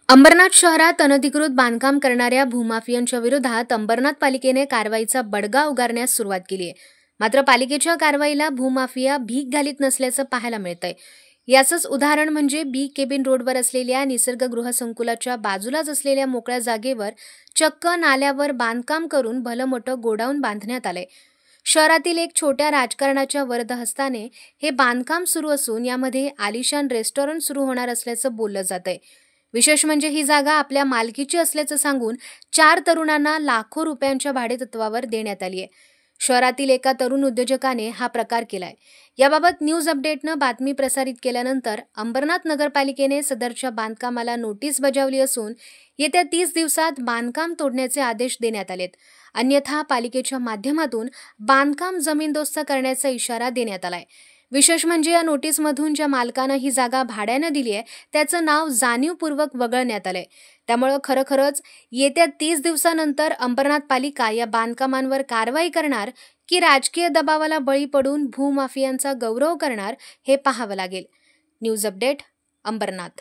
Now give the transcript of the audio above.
अंबरनाथ शहरात अनधिकृत बांधकाम करणाऱ्या भूमाफियांच्या विरोधात अंबरनाथ पालिकेने कारवाईचा बडगा उगारण्यास सुरुवात केली आहे. मात्र पालिकेच्या कारवाईला भूमाफिया भीक घालीत नसल्याचं पाहायला मिळतंय. याचंच उदाहरण म्हणजे बी केबिन रोडवर असलेल्या निसर्गगृह संकुलाच्या बाजूलाच असलेल्या मोकळ्या जागेवर चक्क नाल्यावर बांधकाम करून भलं मोठं गोडाऊन बांधण्यात आलंय. शहरातील एक छोट्या राजकारणाच्या वरदहस्ताने हे बांधकाम सुरू असून यामध्ये आलिशान रेस्टॉरंट सुरू होणार असल्याचं बोललं जातंय. विशेष म्हणजे ही जागा आपल्या मालकीची असल्याचं सांगून 4 तरुणांना लाखो रुपयांच्या भाडेतत्वावर देण्यात आली आहे. शहरातील एका तरुण उद्योजकाने हा प्रकार केलाय. याबाबत न्यूज अपडेटनं बातमी प्रसारित केल्यानंतर अंबरनाथ नगरपालिकेने सदरच्या बांधकामाला नोटीस बजावली असून येत्या 30 दिवसात बांधकाम तोडण्याचे आदेश देण्यात आलेत. अन्यथा पालिकेच्या माध्यमातून बांधकाम जमीनदोस्त करण्याचा इशारा देण्यात आलाय. विशेष म्हणजे या नोटीसमधून ज्या मालकानं ही जागा भाड्यानं दिली आहे त्याचं नाव जाणीवपूर्वक वगळण्यात आलंय. त्यामुळं खरोखरच येत्या 30 दिवसानंतर अंबरनाथ पालिका या बांधकामांवर कारवाई करणार की राजकीय दबावाला बळी पडून भूमाफियांचा गौरव करणार हे पाहावं लागेल. News update, Ambernath.